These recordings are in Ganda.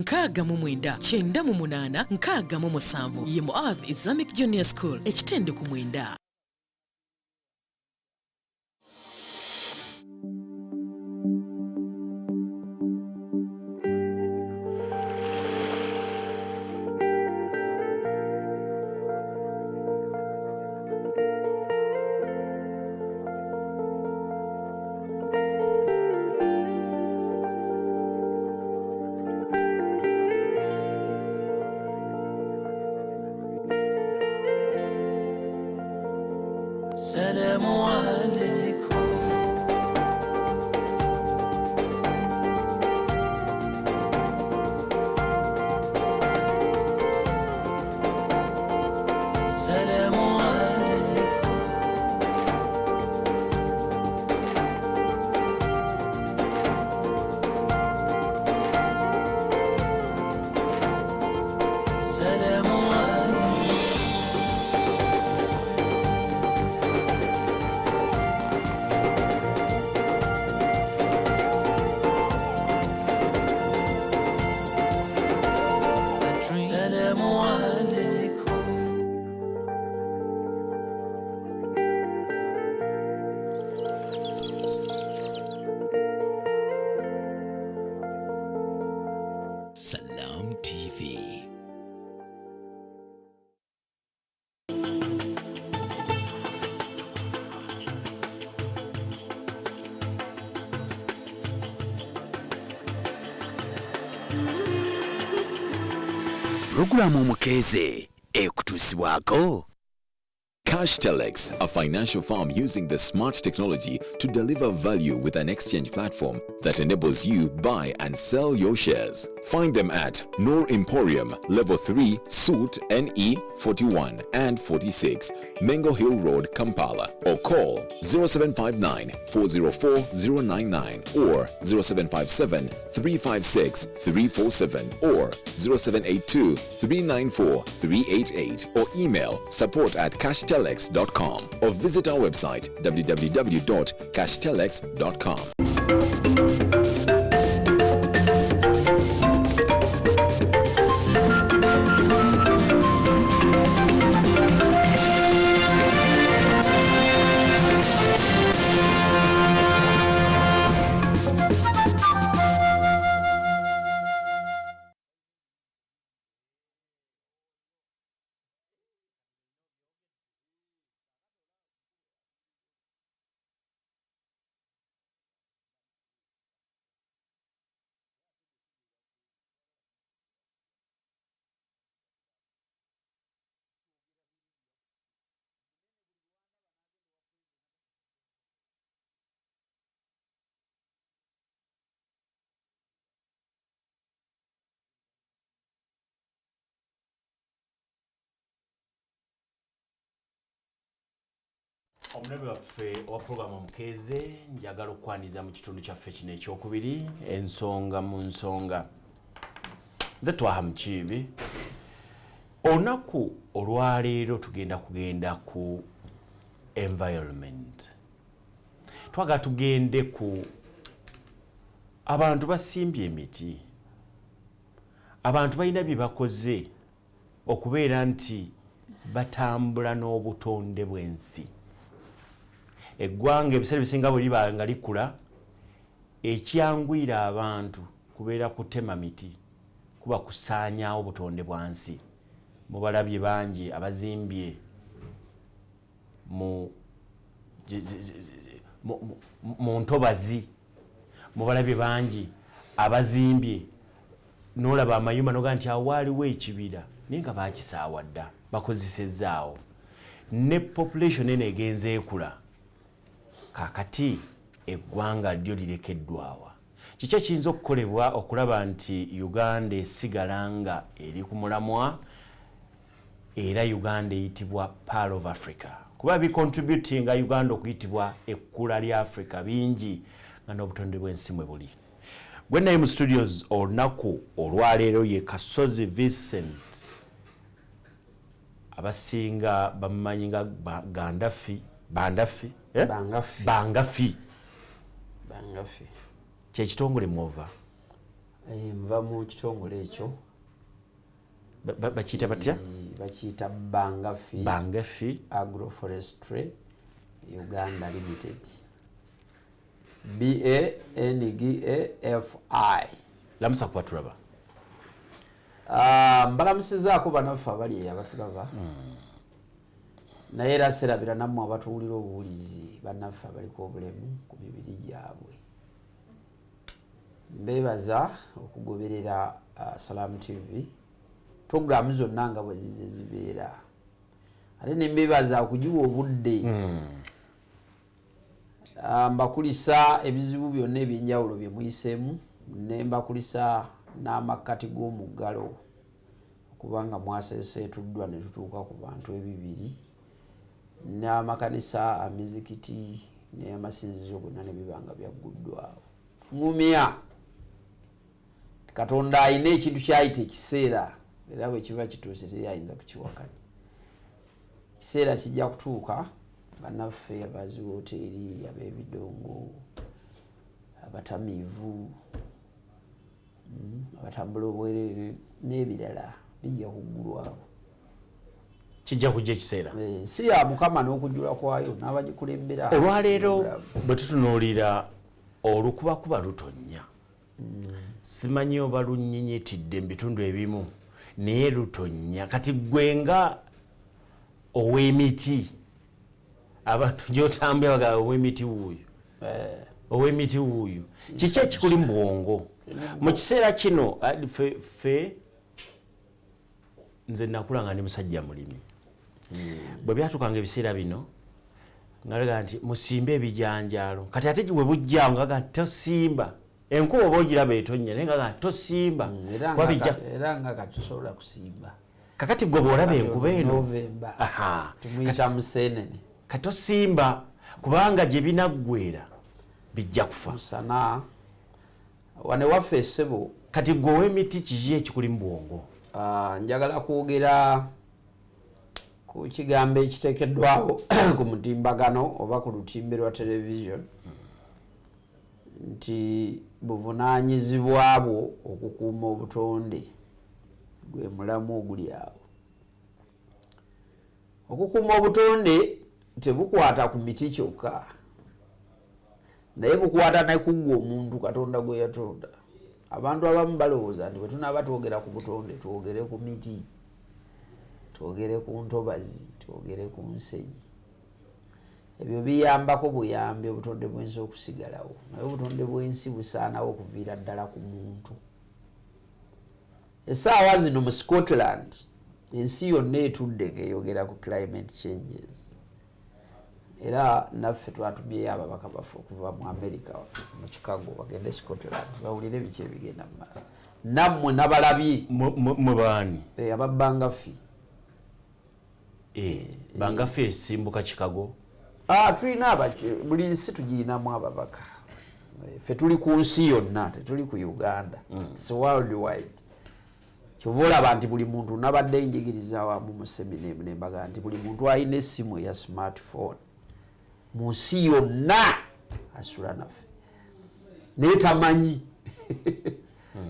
6 9 8 6 ye Mu'adh Islamic Junior School ekitende ku Mwenda. السلام عليكم السلام عليكم السلام Salam TV. Programu Omukeeze ekutusibwako. Cash Telex, a financial firm using the smart technology to deliver value with an exchange platform that enables you buy and sell your shares. Find them at Noor Emporium, Level 3, Suite NE 41 and 46, Mengo Hill Road, Kampala, or call 0759 404 099 or 0757 356 347 or 0782 394 388 or email support@cashtelex.com or visit our website www.cashtelex.com. Omunabi waffe wa programu Omukeeze njagala okwaniza mu kitundu kyaffe kino ekyokubiri ensonga mu nsonga. Nze twaha mukiibi olunaku olwaleero tugenda ku environment. Twagala tugende ku abantu basimbye emiti, abantu balina bye bakoze okubeera nti batambula n'obutonde bw'ensi. Eggwanga ebiseera bisinga bwe liba nga likula ekyangwira abantu kubeera kutema miti kuba kusaanyaawo obutonde bwansi. Mubalabye bangi abazimbye mu ntobazi, mubalabye bangi abazimbye n'olaba amayumba noga nti awaaliwo ekibira naye nga baakisaawa dda bakozesezaawo. Ne population eno egenze ekula kakati eggwanga lyo lirekeddwawa. Kiki ekiyinza okukolebwa okulaba nti Uganda esigala nga eri ku mulamwa era Uganda eyitibwa Pearl of Africa? Kuba bicontributinga Uganda okuyitibwa ekkula lya Africa bingi nga n'obutonde bw'ensi mwe buli. Gwe naye mu studios olunaku olwaleero ye Kasozi Vincent abasinga bamumanyi nga Bangafi. Bangafi. Kyekitongole mwova? Nva mu kitongole ekyo. Bakiyita batya? Bakiyita Bangafi Agroforestry Uganda Limited. BANGAFI. Lamusa kuba tulaba. Mbalamusizaako banaffe abali abatulaba. Naye era serabira nammwe abatuwulira obuwulizi bannaffe abaliko obulemu ku mibiri gyabwe. Mbeebaza okugoberera Salam TV. Programu zonna nga bwe zibeera. Ate ne mbeebaza okugiwa obudde. Mbakulisa ebizibu byonna ebyenjawulo bye muyiseemu, ne mbakulisa n'amakkati g'omuggalo okubanga mwaseeseetuddwa ne tutuuka ku bantu ebibiri, n'amakanisa, amizikiti n'amasinzizo gonna ne bibanga byagguddwawo. Ngumya Katonda ayina ekintu kyayita ekiseera, era bwe kiba kituuse teri ayinza kukiwakanya. Kiseera kijja kutuuka bannaffe abazi woteeri, ab'ebidongo, abatamiivu, abatambula obwereere n'ebirala bijja kuggulwawo. Kijja kujja ekiseera. Si ya Mukama n'okujjula kwayo n'abagikulembera. Olwaleero bwe tutunuulira olukubakuba lutonnya. Simanyi oba lunnyinyitidde mu bitundu ebimu naye lutonnya. Kati gwenga ow'emiti abantu gy'otambula bagamba ow'emiti wuuyo. Ow'emiti wuuyo. Kiki ekikuli mu bwongo? Mu kiseera kino ffe nze nakula nga ndi musajja mulimi. Bwe byatukanga ebiseera bino ngalaga nti musimbe ebijanjaalo. Kati ate bwe bujjaawo ngaga tosimba. Enkuba oba ogiraba etonnya naye ngaga tosimba. Era nga katusobola kusimba. Kakati gwe bw'olaba enkuba eno. November. Tumuyita museenene. Katosimba kubanga gye binaggweera bijja kufa. Musana wane waffe essebo. Kati gwe ow'emiti kiki ekikuli mu bwongo? Njagala kwogera ku kigambo ekiteekeddwawo ku mutimbagano oba ku lutimbe lwa television nti buvunaanyizibwa bwo okukuuma obutonde gwe mulamu oguli awo. Okukuuma obutonde tebukwata ku miti kyokka, naye bukwata ne ku gwe omuntu Katonda gwe yatonda. Abantu abamu balowooza nti bwe tunaaba twogera ku butonde twogere ku miti, twogere ku ntobazi, twogere ku nsenyi. Ebyo biyambako buyambi obutonde bw'ensi okusigalawo, naye obutonde bw'ensi busaanawo okuviira ddala ku muntu. Essaawa zino mu Scotland ensi yonna etudde ng'eyogera ku climate changes. Era naffe twatumyeyo ababaka baffe okuva mu America mu Chicago bagende Scotland bawulire biki ebigenda mu maaso. Nammwe nabalabye mu baani aba Bangafi. Bangafi esimbuka Chicago. Tulina buli nsi tugirinamu ababaka. Ffe tuli ku nsi yonna, tetuli ku Uganda. It's worldwide. Kyova olaba nti buli muntu nabadde njigiriza wamu mu semina nembaga nti buli muntu alina essimu ya smartphone mu nsi yonna asula naffe naye tamanyi.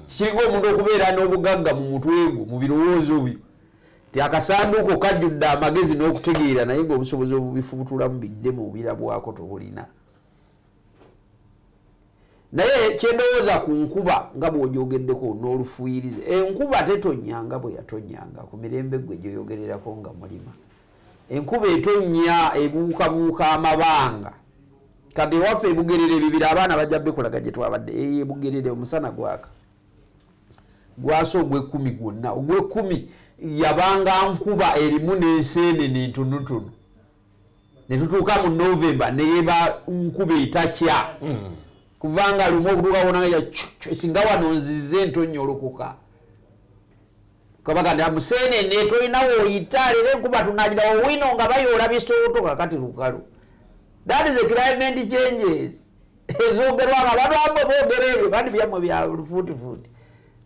Kiriko omuntu okubeera n'obugagga mu mutwe gwo mu birowoozo byo ti akasanduuko kajjudde amagezi n'okutegeera naye ng'obusobozi obubifubutulamu biddemu obirabwako tobulina. Naye kyendowooza ku nkuba nga bw'ogyogeddeko n'olufuuyirize, enkuba tetonyanga bwe yatonyanga ku mirembe gwe gyoyogererako nga mulima. Enkuba etonnya ebuukabuuka amabanga. Kati ewaffe ebugerere bibiri abaana bajja bikulaga gye twabadde ebugerere omusana gwaka. Gwasa ogw'ekkumi gwonna. Ogw'ekkumi yabanga nkuba erimu n'enseenene ntonotono. Ne tutuuka mu November ne yeba nkuba etakya. Kuvanga lumu okutuuka wona nga singa wano nzize ntonyolokoka. Kabaka nda museenene tolinawo oyita leero enkuba tunagira owino nga bayoola bisooto kakati lukalu. That is the climate changes. Ezogerwanga abantu abwe boogera ebyo kandi byamwe bya lufuutifuuti.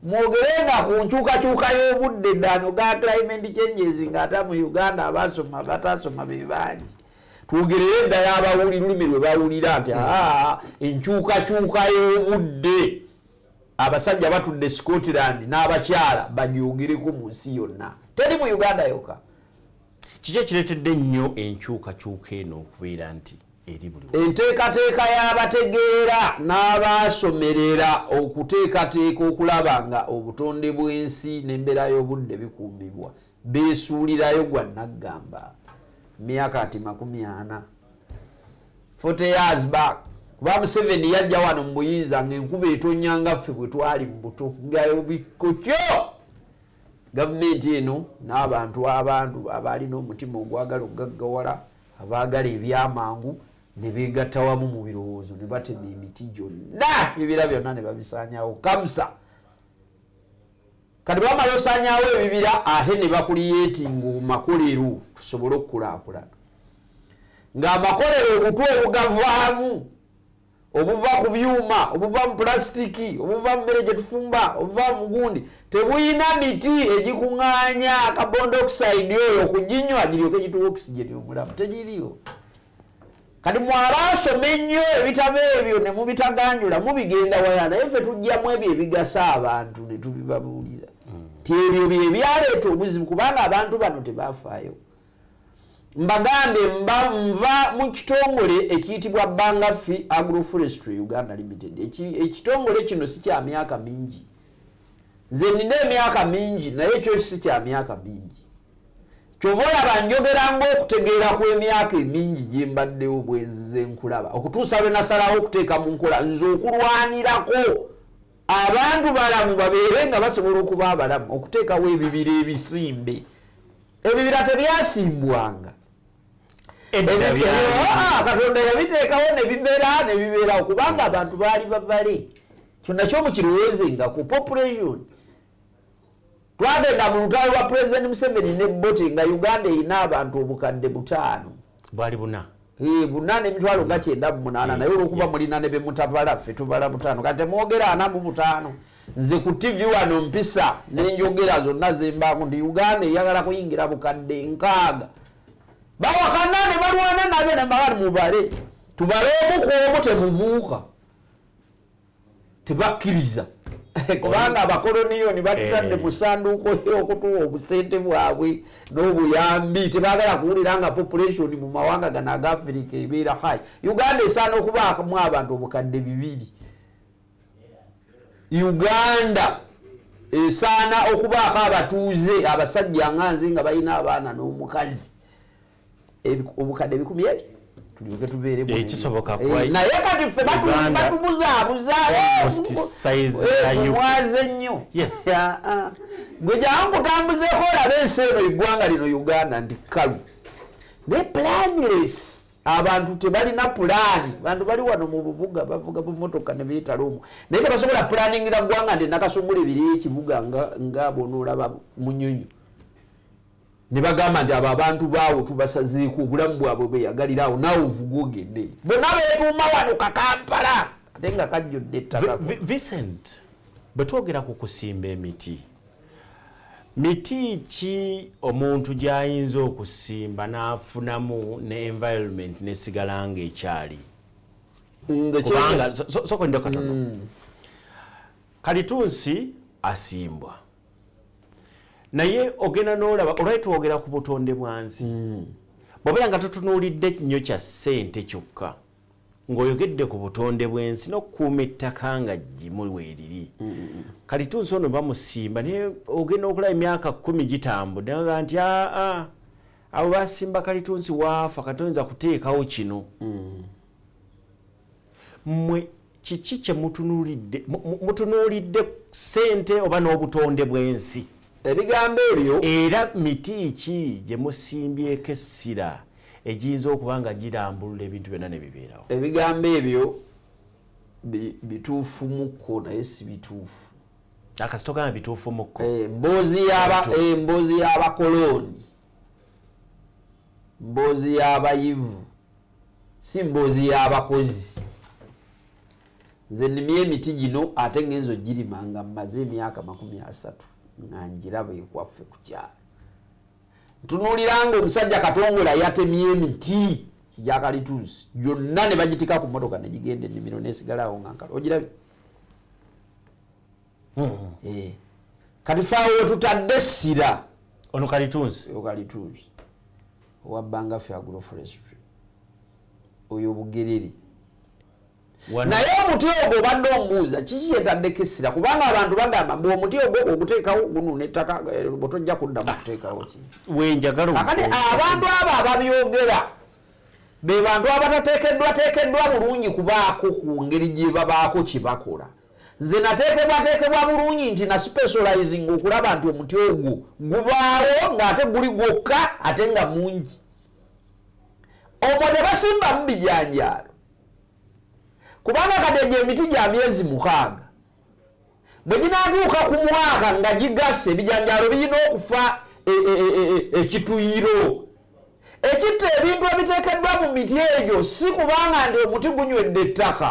Mwogerenga ku nkyukakyuka y'obudde ddano ga climate changes ng'ata mu Uganda abasoma batasoma be bangi. Twogerere ddala abawulira lulimi lwe bawulira nti enkyukakyuka y'obudde abasajja batudde Scotland n'abakyala bagyogireko mu nsi yonna teri mu Uganda yokka. Kiki ekireetedde nnyo enkyukakyuka eno okubeera nti eri buli enteekateeka y'abategeera n'abaasomerera okuteekateeka okulaba nga obutonde bw'ensi n'embeera y'obudde bikuumibwa beesuulirayo gwa naggamba myaka ati 40 40 years back. Kuba Museveni yajja wano mu buyinza ng'enkuba etonnya nga ffe bwe twali mu buto nga bikokyo gavumenti eno n'abantu abalina omutima ogwagala okugaggawala abaagala ebyamangu ne beegatta wamu mu birowoozo ne batema emiti gyonna ebibira byonna ne babisaanyawo kamusa. Kati bamala osaanyawo ebibira ate ne bakuliyeetinga omumakolero tusobole okukulaakulana ng'amakolero obutwe obugavaamu obuva ku byuma obuva mu pulasitiki obuva mu mmere gye tufumba obuva mu gundi tebuyina miti egikuŋŋaanya carbon dioxide oyo okuginywa giryoke gituwa oxygen omulamu tegiriyo. Kati mwabaasoma ennyo ebitabo ebyo ne mubitaganjula mubigenda wala naye ffe tujjamu ebyo ebigasa abantu ne tubibabuulira ti ebyo bye byaleeta obuzibu kubanga abantu bano tebaafaayo. Mbagambe nva mu kitongole ekiyitibwa Bangafi Agroforestry Uganda Limited. Ekitongole kino si kya myaka mingi. Nze nina emyaka mingi naye kyo si kya myaka mingi. Kyova olaba njogeranga okutegeera kw'emyaka emingi gye mbaddewo bwe nzize nkulaba okutuusa lwe nasalawo okuteeka mu nkola nze okulwanirako abantu balamu babeere nga basobola okuba abalamu okuteekawo ebibira ebisimbe. Ebibira tebyasimbwanga. Katonda yabiteekawo ne bibeerawo kubanga abantu baali bavale. Kyonna kyomukirowoozenga ku population. Twagenda mu lutalo lwa President Museveni ne Bote nga Uganda erina abantu obukadde 5. bali buna. Buna n'emitwalo nga 98 naye olwokuba mulina ne bemutabala ffe tubala 5 kati temwogera 45. Nze ku TV wano mpisa n'enjogera zonna zembaako nti Uganda eyagala kuyingira bukadde 6. Bawakana ne balwana nabyo ne mbagala mubale tubale omu ku omu temubuuka tebakkiriza kubanga abakoloniyoni batutadde mu ssanduuko y'okutuwa obusente bwabwe n'obuyambi tebagala kuwulira nga population mu mawanga gano aga Africa ebeera high. Uganda esaana okubaamu abantu obukadde 2. Uganda esaana okubaako abatuuze abasajja nga nze nga balina abaana n'omukazi obukadde 10 tulyoke tubeere bwe ekisoboka kwa naye kati ffe batubuzaabuza mwaze nnyo gwe jangu kutambuzeeko olabe ensi eno eggwanga lino Uganda nti kalu ne planless abantu tebalina pulaani. Bantu bali wano mu bubuga bavuga bumotoka ne beetalomu naye tebasobola pulaningira ggwanga ndi nakasumula ebiri ekibuga nga bonoolaba munyonyo ne bagamba nti abo abantu baawo tubasazeeko obulamu bwabwe beyagaliraawo naawe ovuga ogende bonna beetuuma wano Kampala ate nga kajjudde ettaka. Vincent, bwe twogera ku kusimba emiti ki omuntu gy'ayinza okusimba n'afunamu ne environment nesigala nga ekyali kubanga sokonde katono kalitunsi asimbwa naye ogenda n'olaba olwali twogera ku butonde bwansi bw'obeera nga tutunuulidde nnyo kya ssente kyokka ng'oyogedde ku butonde bw'ensi n'okukuuma ettaka nga ggimu weeriri kalitunsi ono bamusimba naye ogenda okulaba emyaka 10 gitambudde nga nti abo basimba kalitunsi waafa katonza kuteekawo kino mmwe kiki kye mutunuulidde ssente oba n'obutonde bw'ensi ebigambo ebyo era miti ki gye musimbyeko essira ejiyinza okuba nga girambulula ebintu byonna ne bibeerawo? Ebigambo ebyo bituufu mukko naye si bituufu. Akasito gamba bituufu mukko. Emboozi y'abakoloni, mboozi y'abayivu, si mboozi y'abakozi. Nze nnimye emiti gino ate ngenzo girima nga mmaze emyaka 30 nga njiraba ekwaffe ku kyalo. Ntunuuliranga omusajja Katongola yatemye emiti gya kalitunsi gyonna ne bagitika ku mmotoka ne gigenda ennimiro n'esigalawo nga nkalo. Ogirabye? kati faawo tutadde essira ono kalitunzi owabbanga ffe agroforestry oyo Bugerere Wano. naye omuti ogwo obadde omubuuza kiki kyetaddeko essira kubanga abantu bagamba mbu omuti ogwo oguteekawo gununa ettaka bwetojja kuddamu kuteekawo ki wenjagala akati abantu abo ababyogera be bantu abatateekeddwa bulungi kubaako ku ngeri gye babaako kye bakola nze nateekebwa bulungi nti na specializing okulaba nti omuti ogwo gubaawo ng'ate guli gwokka ate nga mungi omwo tebasimbamu bijanjaalo kubanga kati emiti gya myezi 6 bwe ginaatuuka ku mwaka nga gigasse ebijanjaalo birina okufa ekituyiro ekitta ebintu ebiteekeddwa mu miti egyo si kubanga ndi omuti gunywedde ettaka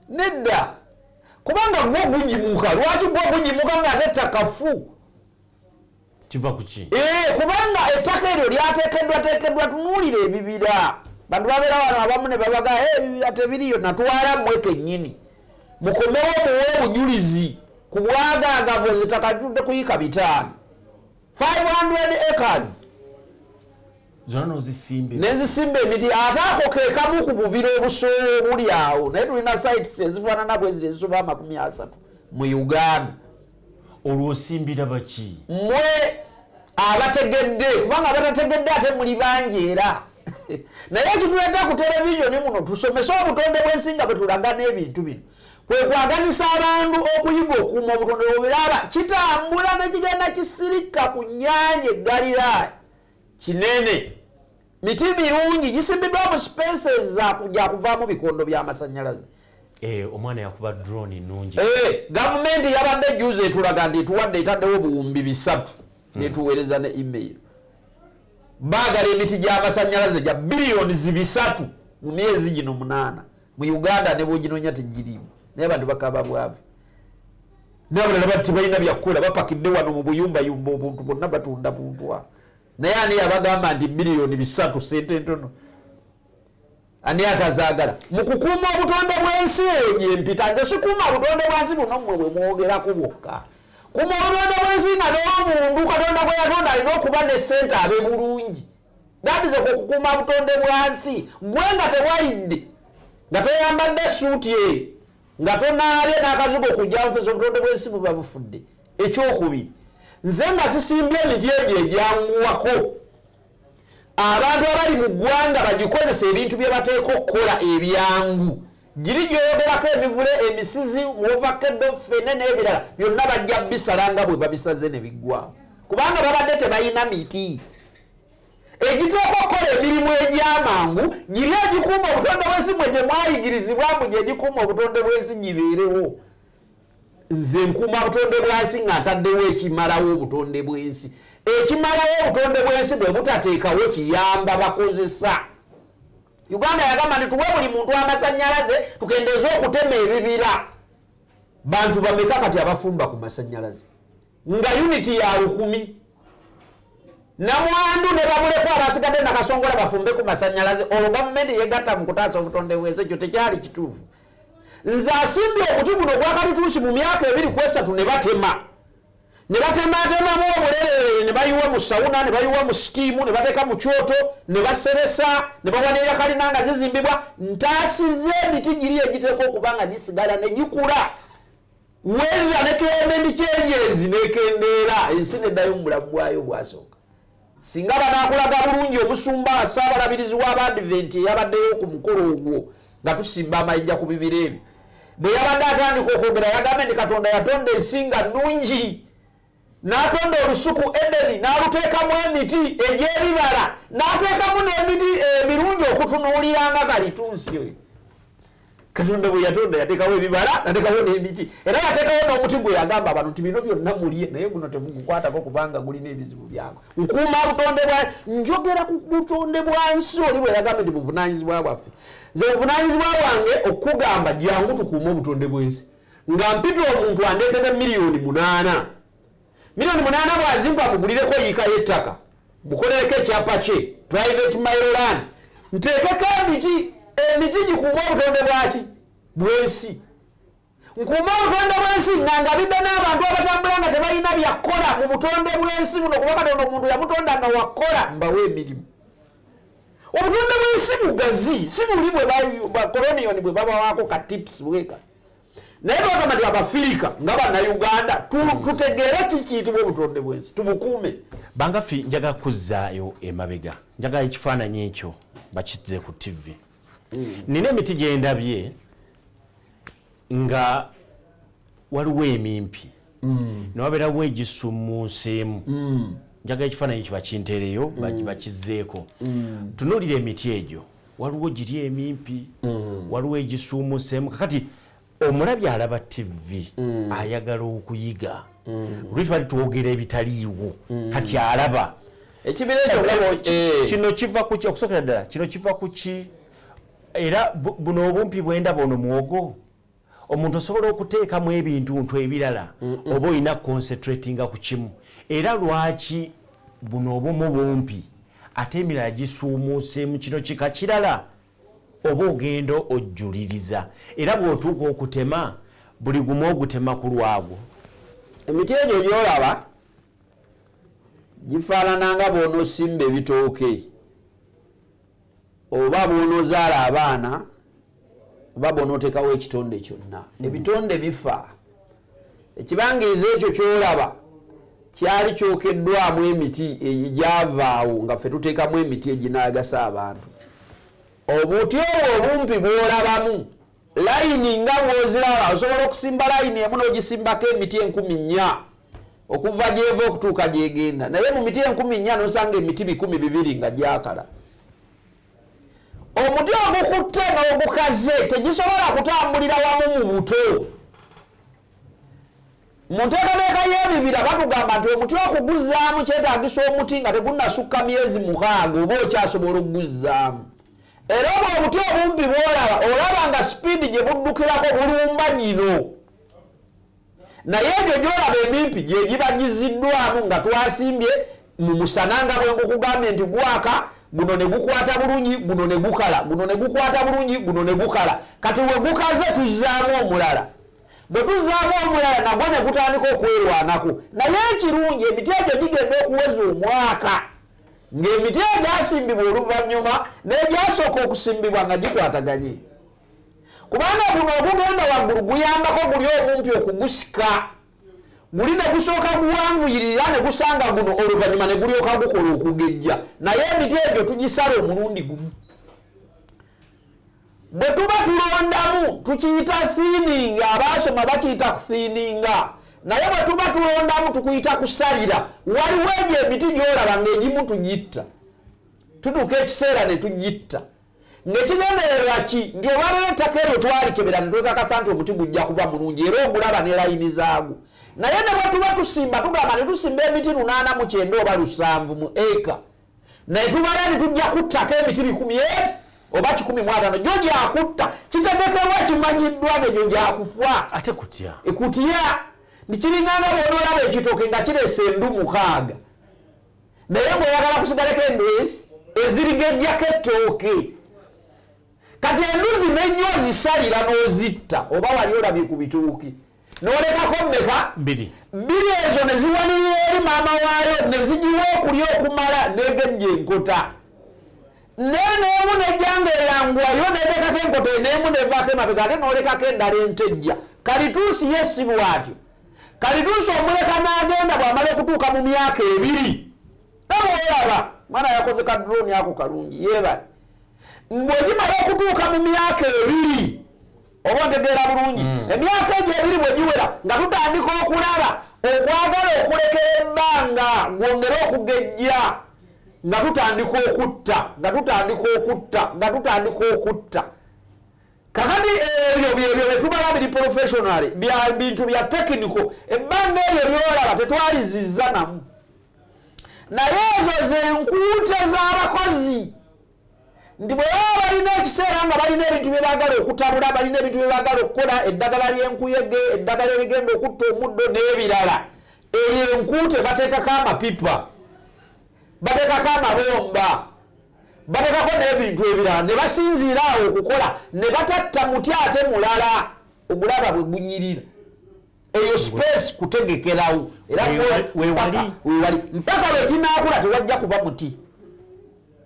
nedda kubanga gwo gugimuka lwaki gwo gugimuka ng'ate ettaka fu kiva ku ki kubanga ettaka eryo lyateekeddwa tunuulira ebibira bantu babeera wano abamu ne babaga ebibira tebiriyo natwala mmwe kennyini mukomewo muwe obujulizi ku bwagaagavu ettaka litudde kuyika 500 acres zona nozisimbe nenzisimba emiti ate ako ke kamu ku bubira obusoowo obuli awo naye tulina sites ezifaanana bweziri ezisoba 30 mu Uganda olwosimbira baki mmwe abategedde kubanga abatategedde ate muli bangi era naye ekituleeta ku televisioni muno tusomese obutonde bw'ensinga bwe tulaga n'ebintu bino kwe kwagazisa abantu okuyiga okuuma obutonde bwobiraba kitambula ne kigenda kisirika ku nnyanja eggaliraaya kinene miti mirungi gisimbiddwa mu spaces za kuvaamu bikondo by'amasannyalaze omwana yakuba drone nungi gavumenti yabadde juzi etulaga nti etuwadde etaddewo 300 netuweereza ne email baagala emiti gy'amasannyalaze gya biliyoni 3 mu myezi gino 8 mu Uganda ne bwoginonya tegirimu naye abantu bakaba bwavu n'abalala bati balina byakukola bapakidde wano mu buyumbayumba obuntu bonna batunda buntwa naye ani yabagamba nti biliyoni 3 sente ntono ani atazaagala mu kukuuma obutonde bw'ensi eyo gyempita nze sikuuma obutonde bwansi buno mmwe bwe mwogerako bwokka kuuma obutonde bw'ensi nga n'omuntu katonda gwe yatonda alina okuba ne ssente abe bulungi datize kukuuma butonde bwansi gwe nga tewalidde nga toyambadde suuti ye nga tonaabye n'akazigo okujja nfeza obutonde bw'ensi buba bufudde ekyokubiri nze nga sisimbye emiti egyo egyanguwako abantu abali mu ggwanga bagikozesa ebintu bye bateeka okukola ebyangu giri gyoyogerako emivule emisizi muovakedo fene n'ebirala byonna bajja bisala nga bwe babisaze ne biggwawo kubanga babadde tebalina miti egiteeka okukola emirimu egy'amangu giri egikuuma obutonde bw'ensi mwe gye mwayigirizibwamu gye gikuuma obutonde bw'ensi gibeerewo nze nkuuma butonde bwansi nga ntaddewo ekimalawo obutonde bw'ensi ekimalawo obutonde bw'ensi bwe butateekawo kiyamba bakozesa Uganda yagamba nti tuwe buli muntu amasannyalaze tukendeeze okutema ebibira bantu bameka kati abafumba ku masannyalaze nga uniti ya 10 namwandu ne bamuleko abasigadde nakasongola bafumbe ku masannyalaze olwo gavumenti yegatta mu kutaasa obutonde bw'ensi ekyo tekyali kituufu nze asimbye omuti guno gwakalituusi mu myaka 2-3 ne batema tematemamu obulere ne bayiwa mu sawuna ne bayiwa mu sitiimu ne bateeka mu kyoto ne baseresa ne bawanirira kalina nga zizimbibwa ntaasize emiti giri egiteeka okuba nga gisigala ne gikula weza ne climate changes nekendeera ensi neddayo mu bulamu bwayo bwasooka singa banaakulaga bulungi omusumba saabalabirizi w'abadvent yabaddeyo ku mukolo ogwo nga tusimba amayinja ku bibira ebyo bwe yabadde atandika okwogera yagambye nti Katonda yatonda ensi nga nnungi n'atonda olusuku Edeni n'aluteekamu emiti egy'ebibala n'ateekamu n'emiti emirungi okutunuulira nga kalitunsi Katonda bwe yatonda yateekawo ebibala n'ateekawo n'emiti era yateekawo n'omuti gwe yagamba abantu nti bino byonna mulye naye guno temugukwatako kubanga gulina ebizibu byago nkuuma butonde bwa njogera ku butonde bwansi oli bwe yagamba nti buvunaanyizibwa bwaffe nze buvunaanyizibwa bwange okugamba jangu tukuuma obutonde bw'ensi nga mpita omuntu andeetera miliyoni 8 miliyoni 8 bwazimpa mugulireko yiika y'ettaka mukolereko ekyapa kye private mailand nteekeko emiti gikuuma obutonde bwaki bw'ensi nkuuma obutonde bw'ensi nga bidda n'abantu abatambula nga tebalina byakola mu butonde bw'ensi buno kuba Katonda omuntu yamutonda nga wakola mbawe emirimu. Obutonde bw'ensi bugazi si buli bwe bakoloniyoni bwe babawaako ka tips bweka naye bagamba nti Abafirika nga Bannayuganda tutegeere kikiyitibwa obutonde bw'ensi tubukuume. Bangafi njaga kuzzaayo emabega njagala ekifaananyi ekyo bakituze ku TV. Nina emiti gye ndabye nga waliwo emimpi newabeerawo egisummuuseemu. Njagala ekifaananyi ekyo bakinteereyo bakizzeeko. Tunuulira emiti egyo waliwo giri emimpi waliwo egisummuuseemu. Kakati omulabye alaba TV ayagala okuyiga lwe twali twogera ebitaliiwo kati alaba ekibira ekyo kino kiva ku ki okusokera ddala kino kiva ku ki era buno obumpi bwendaba ono muwogo omuntu osobola okuteekamu ebintu ebirala oba olina concentratinga ku kimu era lwaki buno obumu bumpi ate emirala gisuumuuseemu kino kika kirala oba ogenda ojjuliriza era bw'otuuka okutema buli gumu ogutema ku lwagwo. Emiti egyo gy'olaba gifaanana nga bw'onoosimba ebitooke oba bw'onoozaala abaana oba bw'onooteekawo ekitonde kyonna. Ebitonde bifa. Ekibangirizo ekyo ky'olaba kyali kyokeddwamu emiti egyavaawo nga ffe tuteekamu emiti eginaagasa abantu. Obuti obwo obumpi bw'olabamu layini nga bw'oziraba osobola okusimba layini emu n'ogisimbako emiti 4,000 okuva gy'eva okutuuka gy'egenda naye mu miti 4,000 n'osanga emiti 200 nga gyakala. Omuti ogukutte n'ogukaze tegisobola kutambulira wamu mu buto. Mu nteekateeka y'ebibira batugamba nti omuti okuguzaamu kyetaagisa omuti nga tegunnasukka myezi 6 oba okyasobola okuguzzaamu. Era obuti obumpi bw'olaba olaba nga sipiidi gye buddukirako bulumba nyino. Naye egyo gy'olaba emimpi gye gibagiziddwamu nga twasimbye mu musana nga bwe nkukugambye nti gwaka guno ne gukwata bulungi guno ne gukala guno ne gukwata bulungi guno ne gukala kati we gukaze tuzzaamu omulala. Bwe tuzzaamu omulala nagwo ne gutandika okwerwanako. Naye ekirungi emiti egyo gigenda okuweza omwaka ng'emiti egyasimbibwa oluvannyuma n'egyasooka okusimbibwa nga gikwataganye. Kubanga guno ogugenda waggulu guyambako guli omumpi okugusika guli ne gusooka guwanvuyirira ne gusanga guno oluvannyuma ne gulyoka gukola okugejja. Naye emiti egyo tugisala omulundi gumu. Bwe tuba tulondamu tukiyita thiininga abaasoma bakiyita kuthiininga. Naye bwe tuba tulondamu tukuyita kusalira. Waliwo egyo emiti gy'olaba ng'egimu tugitta tutuuka ekiseera ne tugitta ng'ekigendererwa ki nti olwaleero ettaka eryo twalikebera ne twekakasa nti omuti gujja kuba mulungi era ogulaba ne layini zaagwo. Naye ne bwe tuba tusimba tugamba ne tusimba emiti 89 oba 7 mu eka naye tubala ne tujja kuttako emiti 100 oba 15 gyo gyakutta kitegekewa kimanyiddwa negyo gyakufa ate kutya ekutya nikiringanga bw'olaba ekitooke nga kirese endu 6 naye bw'oyagala kusigaleko endu ezirigejjako ettooke kati endu zino ennyo zisalira n'ozitta oba wali olabye ku bitooke n'olekako mmeka 2 ezo ne ziwanirira eri maama waayo ne zigiwa okulya okumala n'egejja enkota n'emu nejjanga eyanguwayo n'eteekako enkota n'emu nevaako emabega ate n'olekako endala entejja kalituusi ye si bw'atyo. Kalituusi omuleka n'agenda bw'amala okutuuka mu myaka 2 olaba mwana yakoze ka drone ako kalungi yeebale bw'egimala okutuuka mu myaka 2 oba ntegeera bulungi emyaka egyo 2 bwe giwera nga tutandika okulaba okwagala okulekera ebbanga gwongere okugejja nga tutandika okutta kakati ebyo byetubala biri professional bya bintu bya technical ebbanga ebyo byolaba tetwalizizza namu. Naye ezo zenkuute z'abakozi nti bwe baba balina ekiseera nga balina ebintu bye baagala okutabula balina ebintu bye baagala okukola eddagala ly'enkuyege eddagala erigenda okutta omuddo n'ebirala eyo enkuute bateekako amapipa bateekako amabomba bateekako n'ebintu ebirala ne basinziira awo okukola ne batatta muti ate mulala ogulaba bwe gunyirira eyo space kutegekerawo era wewali mpaka lwe ginakula tewajja kuba muti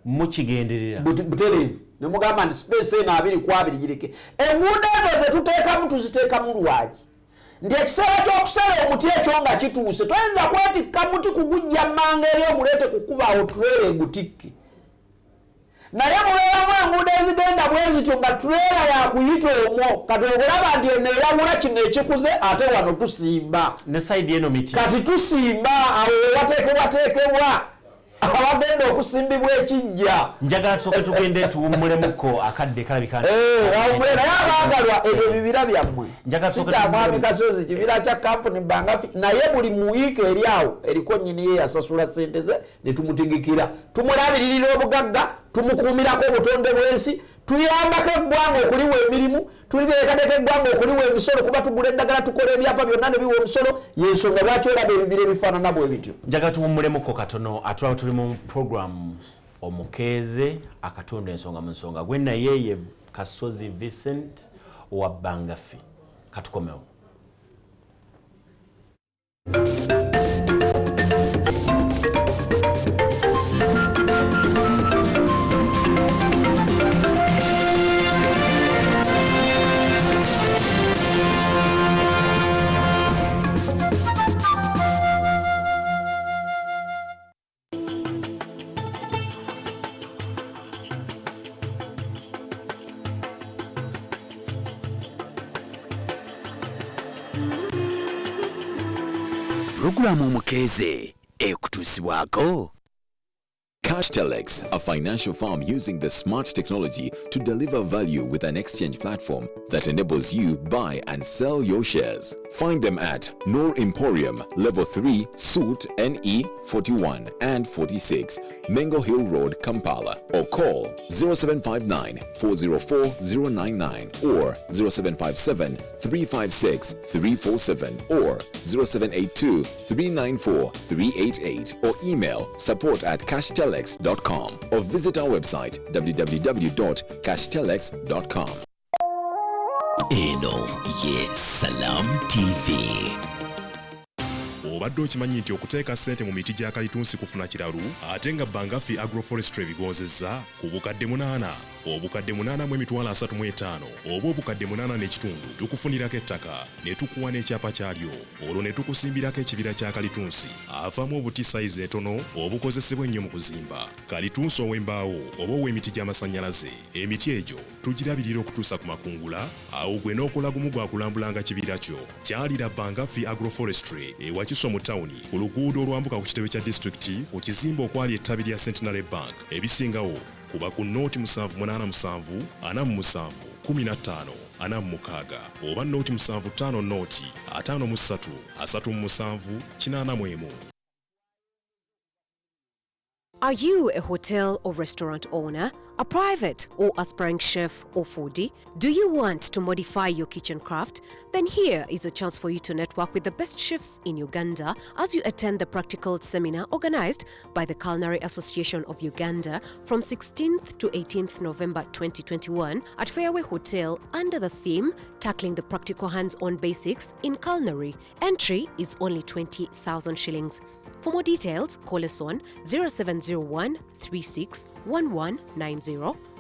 mukigenderera butereevu ne mugamba nti space eno 2 gireke enguudo ezo zetuteekamu tuziteekamu lwaki nti ekiseera ky'okusala omuti ekyo nga kituuse toyinza kwetikka muti kugujja mmanga eri oguleete kukubaawo tuleera egutikke naye mubeeramu enguudo ezigenda bwe zityo nga tuleera yakuyita omwo kati okulaba nti eno eyawula kino ekikuze ate wano tusimba ne side eno miti kati tusimba awo wateekebwateekebwa abagenda okusimbibwa ekijja njagala tusooke tugende tuwummulemuko akadde kalabika naye abagalwa ebyo bibira byammwe sikyamwami Kasozi kibira kya kampuni Bangafi naye buli mu wiiki eri awo eriko nnyini ye yasasula ssente ze ne tumutegekera tumulabiririra obugagga tumukuumirako obutonde bw'ensi tuyambako eggwanga okuliwa emirimu tuliteekateka eggwanga okuliwa emisolo kuba tugula eddagala tukola ebyapa byonna ne biwa omusolo yensonga lwaki olaba ebibira ebifaanana bwe bityo njagala tuwummulemuko katono atulaba tuli mu program Omukeeze akatonda ensonga mu nsonga gwe naye ye Kasozi Vincent owa Bangafi katukomewo Puroguramu Omukeeze ekutuusibwako CashTelex, a financial firm using the smart technology to deliver value with an exchange platform that enables you buy and sell your shares. Find them at Noor Emporium, Level 3, Suite NE 41 and 46, Mengo Hill Road, Kampala, or call 0759 404 099 or 0757 356 347 or 0782 394 388 or email support@cashtelex.com or visit our website www.cashtelex.com. eno ye Salam TV. Obadde okimanyi nti okuteeka ssente mu miti gya kalitunsi kufuna kiralu ate nga Bangafi Agroforestry ebigonzezza ku bukadde 8 obukadde 8 mu emitwalo 35 oba obukadde 8 n'ekitundu tukufunirako ettaka ne tukuwa n'ekyapa kyalyo olwo ne tukusimbirako ekibira kya kalitunsi avaamu obuti sayizi etono obukozesebwa ennyo mu kuzimba kalitunsi ow'embaawo oba ow'emiti gy'amasannyalaze emiti egyo tugirabirira okutuusa ku makungula awo gwe n'okola gumu gwa kulambulanga kibira kyo kyalira Bangafi Agroforestry ewakiso mu tawuni ku luguudo olwambuka ku kitebe kya disitulikiti ku kizimbe okwali ettabi lya Centenary Bank ebisingawo kuba ku nooti 787 47 15 46 oba nooti 75 nooti 53 37 81. Are you a hotel or restaurant owner, a private or aspiring chef or foodie? Do you want to modify your kitchen craft? Then here is a chance for you to network with the best chefs in Uganda as you attend the practical seminar organized by the Culinary Association of Uganda from 16th to 18th November 2021 at Fairway Hotel under the theme Tackling the Practical Hands-on Basics in Culinary. Entry is only 20,000 shillings. For more details, call us on 0701 36 1190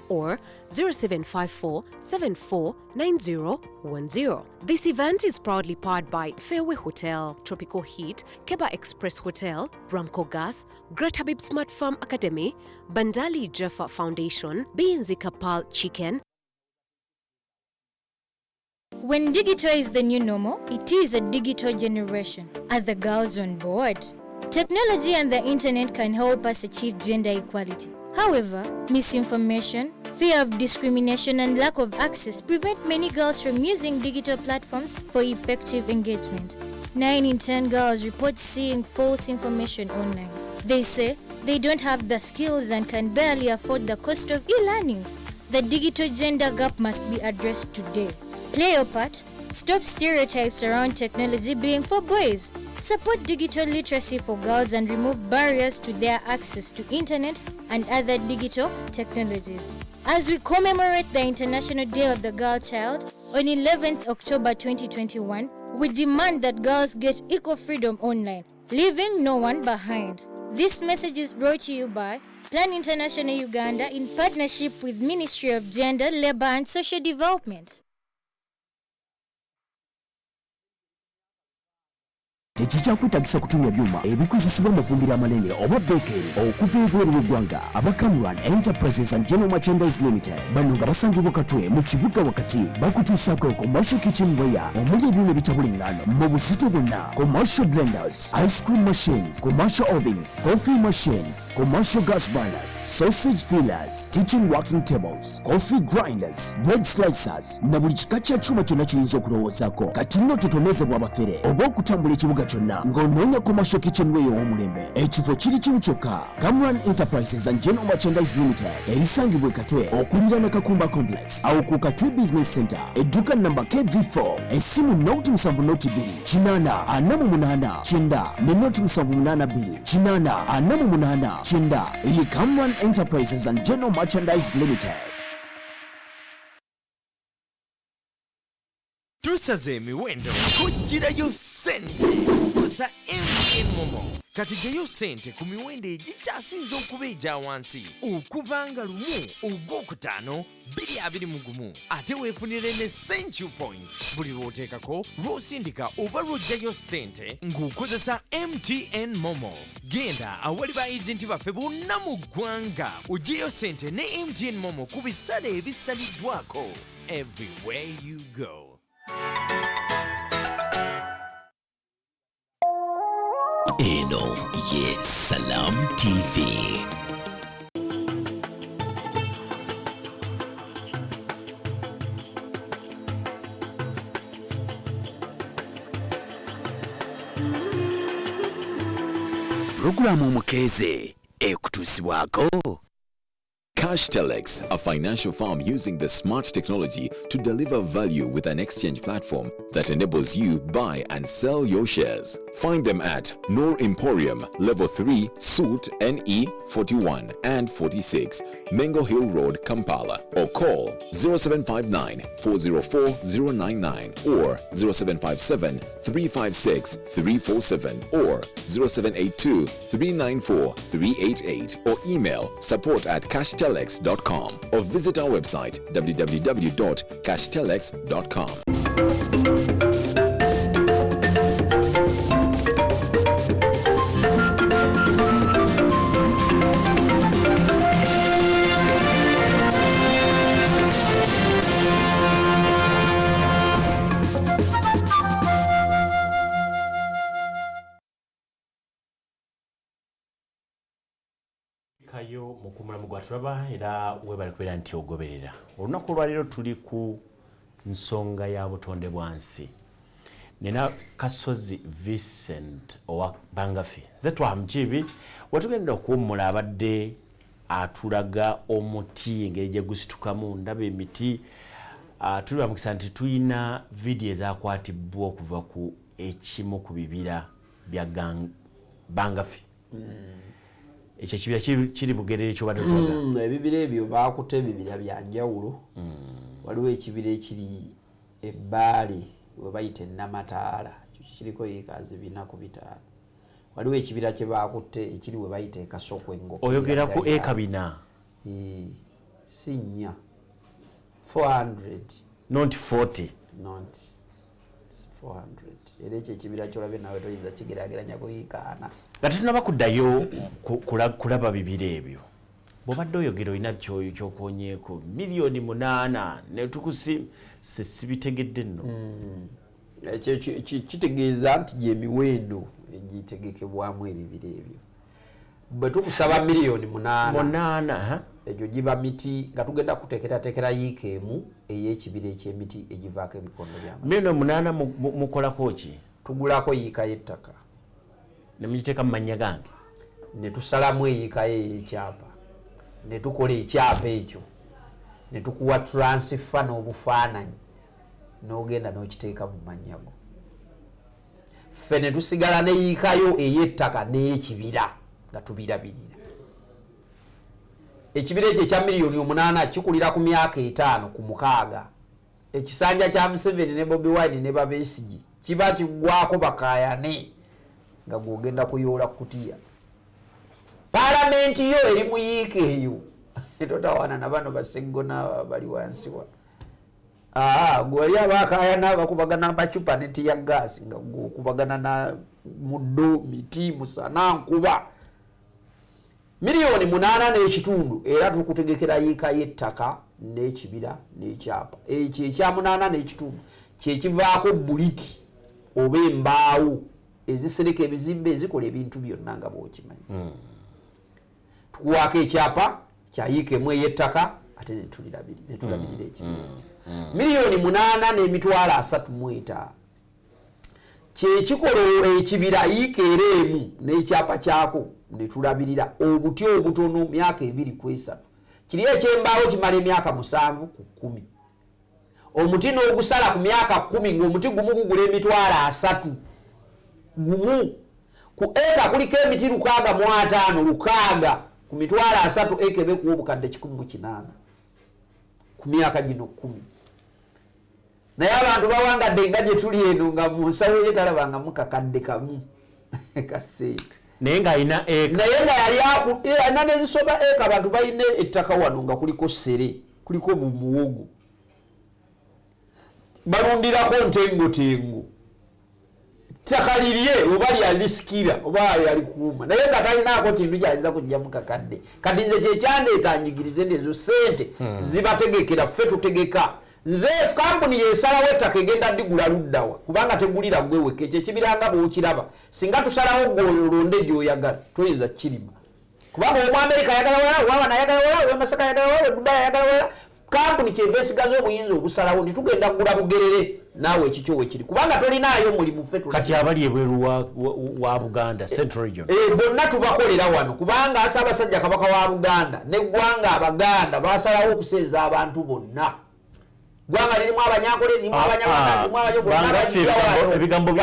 or 0754 74 9010. This event is proudly powered by Fairway Hotel, Tropical Heat, Keba Express Hotel, Ramco Gas, Great Habib Smart Farm Academy, Bandali Jaffa Foundation, BNZ Kapal Chicken. When digital is the new normal, it is a digital generation. Are the girls on board? Technology and the internet can help us achieve gender equality. However, misinformation, fear of discrimination and lack of access prevent many girls from using digital platforms for effective engagement. 9 in 10 girls report seeing false information online. They say they don't have the skills and can barely afford the cost of e-learning. The digital gender gap must be addressed today. Play your part. Stop stereotypes around technology being for boys. Support digital literacy for girls and remove barriers to their access to internet and other digital technologies. As we commemorate the International Day of the Girl Child, on 11th October 2021, we demand that girls get equal freedom online, leaving no one behind. This message is brought to you by Plan International Uganda in partnership with Ministry of Gender, Labour and Social Development. Tekikyakweetagisa kutumya byuma ebikozesebwa mu mafumbiro amanene oba beekeri okuva ebweru w'eggwanga. aba Cameron Enterprises and General Merchandise Limited bano nga basangibwa Katwe mu kibuga wakati bakutuusaako commercial kitchen ware omuli ebyuma ebitabula engano mu buzito bwonna, commercial blenders, ice cream machines, commercial ovens, coffee machines, commercial gas burners, sausage fillers, kitchen working tables, coffee grinders, bread slicers na buli kika kya kyuma kyonna kiyinza okulowoozaako. Kati nno totonezebwa abafere oba okutambula ekibuga kyonna ng'onoonya commercial kitchen ware ow'omulembe. Ekifo kiri kimu kyokka. Cameron Enterprises and General Merchandise Limited erisangibwa Katwe okuliraana Kakumba Complex awo ku Katwe Business Center, edduuka namba KV4, essimu 07284849 ne 0782 ye Cameron Enterprises and General Merchandise Limited. Tusaze emiwendo kugirayo sente kusa MTN Momo. Kati gyeyo sente ku miwendo egikyasinze okuba egya wansi okuvanga 1 Ogwokutaano 2021 ate weefunire ne Century Points buli lw'oteekako lw'osindika oba lw'oggyayo sente ng'okozesa MTN Momo. Genda awali ba agenti baffe bonna mu ggwanga oggyeyo sente ne MTN Momo ku bisale ebisaliddwako. Everywhere you go. Eno ye Salam TV. Programu Omukeeze ekutuusibwako. Cash Telex, a financial firm using the smart technology to deliver value with an exchange platform that enables you buy and sell your shares. Find them at Noor Emporium, Level 3, Suite NE 41 and 46, Mengo Hill Road, Kampala, or call 0759 404 099 or 0757 356 347 or 0782 394 388 or email support@cashtelex.com or visit our website www.cashtelex.com. Kayo mukumulamu gwatulaba era webale kubeera nti ogoberera. Olunaku olwaliro tuli ku nsonga ya butonde bwansi. Nina Kasozi Vincent owa Bangafi. Ze twamukibi watugenda okuwummula abadde atulaga omuti engeri gye gusitukamu ndaba emiti. Tuli bamukisa nti tuyina vidiyo ezakwatibwa okuva ku ekimu ku bibira bya Bangafi. Ekyo kibira kiri bugerere ekyo badde tulaga. Ebibira ebyo baakute ebibira bya njawulo. Waliwo ekibira ekiri ebbaali we bayita Namataala, kiriko yeekaazi 405. Waliwo ekibira kye baakute ekiri we bayita Kasokwe ngo. Oyogera ku eka 4. Si nnya. 400. Not 40. Not 400. Era ekyo ekibira kyolabe nawe toyinza kigeraageranya kuyiikaana. Kati tunaba kuddayo kulaba bibira ebyo. Bw'obadde oyogera olina ky'okoonyeeko miliyoni 8 ne tukusi sibitegedde nno. Ekyo kitegeeza nti gy'emiwendo egitegekebwamu ebibira ebyo. Bwe tukusaba miliyoni 8 egyo giba miti nga tugenda kuteekerateekera yiika emu ey'ekibira eky'emiti egivaako ebikondo by'amazzi. Miliyoni 8 mukolako ki? Tugulako yiika y'ettaka. Ne mugiteeka mu mannya gange? Ne tusalamu eyiika y'ekyapa. Ne tukola ekyapa ekyo. Ne tukuwa transfer n'obufaananyi. N'ogenda n'okiteeka mu mannya go. Ffe ne tusigala ne yiikayo ey'ettaka n'ekibira nga tubirabirira. Ekibira ekyo ekya miliyoni 8 kikulira ku myaka 5 ku 6. ekisanja kya Museveni ne Bobi Wine ne Babesigi kiba kigwako bakayane nga gwogenda kuyoola kutiya palamenti yo eri muyiike eyo totawana na bano baseggona bali wansi wa gwali abakayana bakubagana amacupa neti ya gasi nga gukubagana na muddo miti musana nkuba miliyoni 8.5 era tukutegekera yiika y'ettaka n'ekibira n'ekyapa ekyo ekya 8.5 kyekivaako buliti oba embaawo ezisereka ebizimbe ezikola ebintu byonna nga bw'okimanyi tukuwaako ekyapa kya yiika emu ey'ettaka ate netulabirira ekibira miliyoni 8.35 kyekikola ekibira yiika era emu n'ekyapa kyako netulabirira obuti obutono myaka 2 kiri ekyembaawo kimala emyaka 7 ku 10 omuti n'ogusala ku myaka 10 ng'omuti gumu gugula $3 gumu ku eka kuliko emiti 650 ku $3 eka ebe kuwa obukadde 108 ku myaka gino 10 naye abantu bawangadde nga gye tuli eno nga mu nsawo ye talabanga mukakadde kamu kaseeta naye nga alina eka naye nga yali alina nezisoba eka abantu balina ettaka wano nga kuliko sere kuliko bumuwogo balundirako ntengotengo ttaka lirye oba lyalisikira oba yalikuuma naye nga talinaako kintu kyayinza kujja mukakadde kati nze kyekyandeeta njigirize nti ezo sente zibategekera ffe tutegeka nze kampuni yesalawo ettaka egenda digula luddawa kubanga tegulira gweweka ekyo ekibiranga bwokiraba singa tusalawo golonde gyoyagala toyinza kirima kubanga Omwamerika ayagala wala wawana ayagala wala Wemasaka ayagala wala Dubai ayagala wala kampuni kyeva esigaza obuyinza obusalawo nti tugenda kugula bugerere naawe ekikyo wekiri kubanga tolinaayo mulimu ffe kati abali ebweru wa Buganda Central Region bonna tubakolera wano kubanga Ssaabasajja Kabaka wa Buganda n'eggwanga Abaganda basalawo okusenza abantu bonna gwanga lirimu abanyankole lirimu ebigambo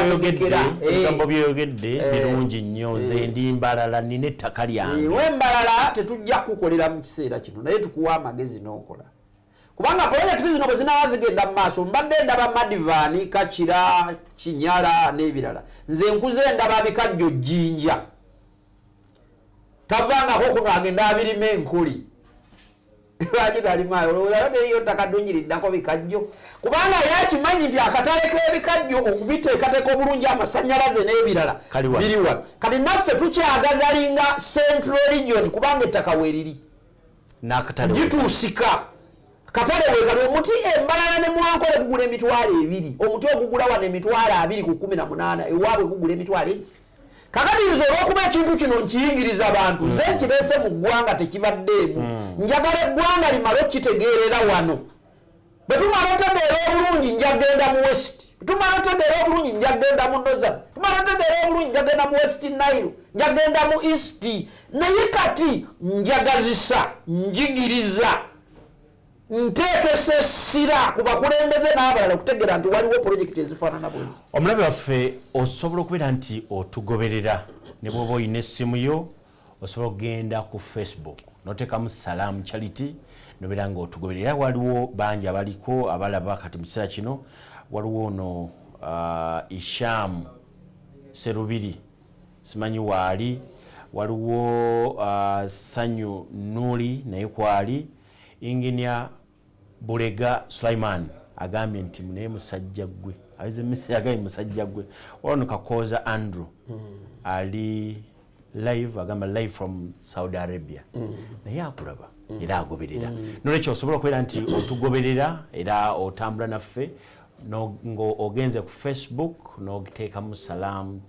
byeyogedde birungi nnyo nze ndi Mbalala nina ettaka lyange Mbalala tetujja kukolera mu kiseera kino naye tukuwa amagezi n'okola kubanga projekiti zino bwe zinaba zigenda mu maaso mbadde ndaba Madivani Kachira Kinyala n'ebirala nze nkuze ndaba bikajjo Jjinja tavangako kuno agenda abirima enkuli lwaki talimaayo olowoozayo teriyo ttaka ddungiriddako bikajjo kubanga yakimanyi nti akatale k'ebikajjo okubiteekateeka obulungi amasannyalaze n'ebirala biri wano kati naffe tukyagaza linga Central Region kubanga ettaka weeriri gituusika katale weekali omuti Mbalala ne Mwankole gugula $200 omuti ogugula wano $20 ku 18 ewaabwe gugula $200 kakati nze olw'okuba ekintu kino nkiyingiriza abantu nze kireese mu ggwanga tekibaddeemu njagala eggwanga limale okitegeerera wano bwe tumala otegeera obulungi njagenda mu West tumala otegeera obulungi njagenda mu Northern tumala otegeera obulungi njagenda mu West Nile njagenda mu East naye kati njagazisa njigiriza nteekesa essira ku bakulembeze n'abalala okutegeera nti waliwo pulojekiti ezifaanana bwezi. Omulabe waffe osobola okubeera nti otugoberera ne bw'oba olina essimu yo osobola okugenda ku Facebook n'oteekamu Salaamu Charity nobeera nga otugoberera. Waliwo bangi abaliko abalaba kati mu kiseera kino waliwo ono Isham Serubiri simanyi waali waliwo Sanyu Nuli naye kwali Engineer Bulega Sulaiman agambye nti naye musajja gwe awize agambye musajja gwe ono Kakoza Andrew ali live agamba live from Saudi Arabia naye akulaba era agoberera nolwekyo osobola okubeera nti otugoberera era otambula naffe ng'ogenze ku Facebook n'oteekamu Salaamu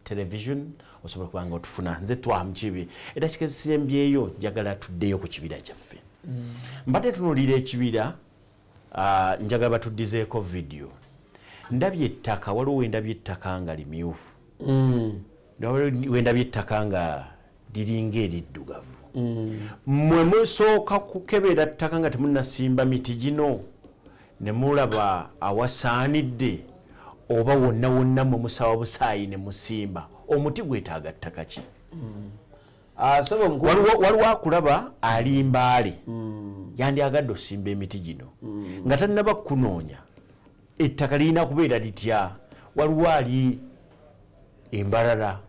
Television osobola kubanga otufuna. Nze twamukibi era kikesembyeyo njagala tuddeyo ku kibira kyaffe. Mbadde tunuulira ekibira njagala batuddizeeko video. Ndabye ettaka waliwo wendabye ettaka nga limyufu wendabye ettaka nga liringa eriddugavu mmwe musooka kukebera ttaka nga temunnasimba miti gino ne mulaba awasaanidde oba wonna wonna mmwe musawa busaayi ne musimba omuti gwetaaga ttaka ki? Waliwo akulaba ali Mbaale yandyagadde osimba emiti gino nga tannaba kunoonya ettaka lirina kubeera litya, waliwo ali embalala,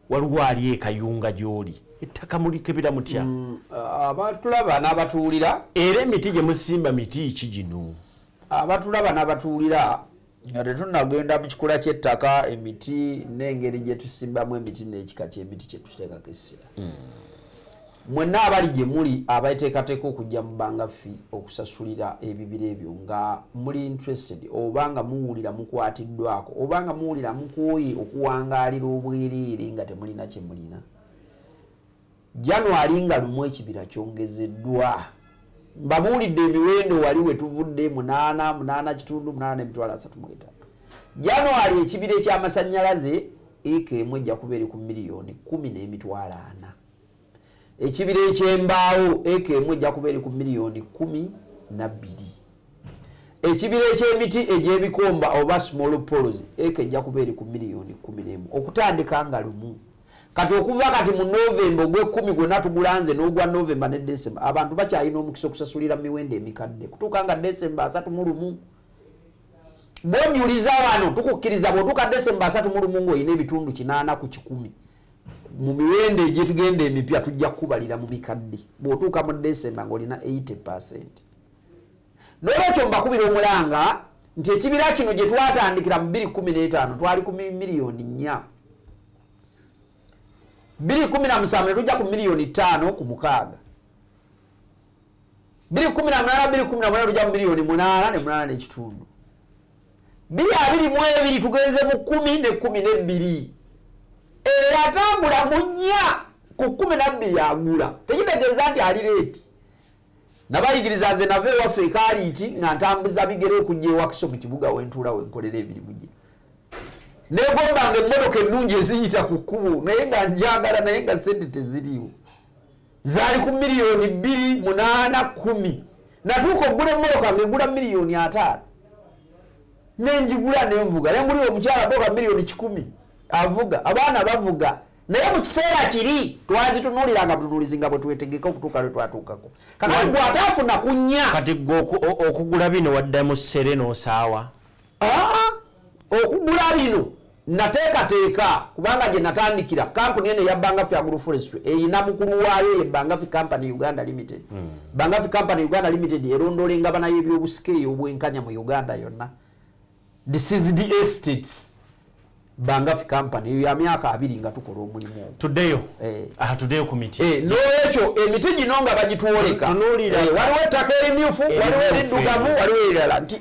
waliwo ali ekayunga gy'oli, ettaka mulikebera mutya? Abatulaba n'abatuulira era emiti gye musimba miti ki gino? Abatulaba n'abatuulira nga tetunnagenda mu kikula ky'ettaka emiti n'engeri gye tusimbamu emiti n'ekika ky'emiti kye tuteekako essira. Mwenna abali gye muli abateekateeka okujja mu bbanga fee okusasulira ebibira ebyo nga muli interested oba nga muwulira mukwatiddwako oba nga muwulira mukooye okuwangaalira obwereere nga temulina kye mulina, January nga lumu ekibira kyongezeddwa. Mbabuulidde emiwendo wali we tuvudde 8.8 January ekibira eky'amasannyalaze eka emu ejja kubeera ku miliyoni 10.4. Ekibira eky'embaawo eka emu ejja kubeera ku miliyoni 12. Ekibira eky'emiti egy'ebikomba oba small poles eka ejja kubeera ku miliyoni 11 okutandika nga lumu. Kati okuva kati mu November ogw'ekumi gwonna tugulanze n'ogwa November ne December abantu bakyalina omukisa okusasulira miwendo emikadde kutuuka nga December 31. Bw'onyuliza wano tukukkiriza bw'otuuka December 31 ng'olina ebitundu 8 ku 10 mu miwendo egyetugenda emipya tujja kukubalira mu mikadde bw'otuuka mu December ng'olina 80%. N'olwekyo mbakubira omulanga nti ekibira kino gye twatandikira mu 2015 twali ku miliyoni 4. 2017 ne tujja ku miliyoni 5 ku 6. 2018 tujja ku miliyoni 8 ne 8 n'ekitundu. 2022 tugenze mu 10 ne 12. Yatambula mu 4 ku 12 yagula. Tekitegeeza nti ali late. Nabayigiriza nze nave waffe ekaliiti nga ntambuza bigere okujja ewakso mu kibuga wentuula wenkolera emirimu gye. Negombanga emmotoka ennungi eziyita ku kkubo naye nga njagala naye nga sente teziriwo. Zaali ku miliyoni 2, 8, 10. Natuuka okugula emmotoka ng'egula miliyoni 5. Nenjigula nenvuga. Ne muli omukyala boka miliyoni 10 avuga. Abaana bavuga. Naye mu kiseera kiri twazitunuuliranga butunuulizi nga bwe twetegeka okutuuka lwe twatuukako. Kakati gwe ataafuna ku 4. Kati gwe okugula bino waddamu ssere n'osaawa? Okugula bino nateekateeka kubanga gye natandikira kampuni eno ya Bangafi Agroforestry eyina mukulu waayo ye Bangafi Company Uganda Limited. Bangafi Company Uganda Limited erondoola engabana y'ebyobusika ey'obwenkanya mu Uganda yonna. This is the estates. Bangafi Company eyo ya myaka 2 nga tukola omulimu. Tuddeyo ku miti. N'olwekyo emiti gino nga bagitwoleka. Waliwo ettaka erimyufu, waliwo eriddugavu, waliwo erirala. Nti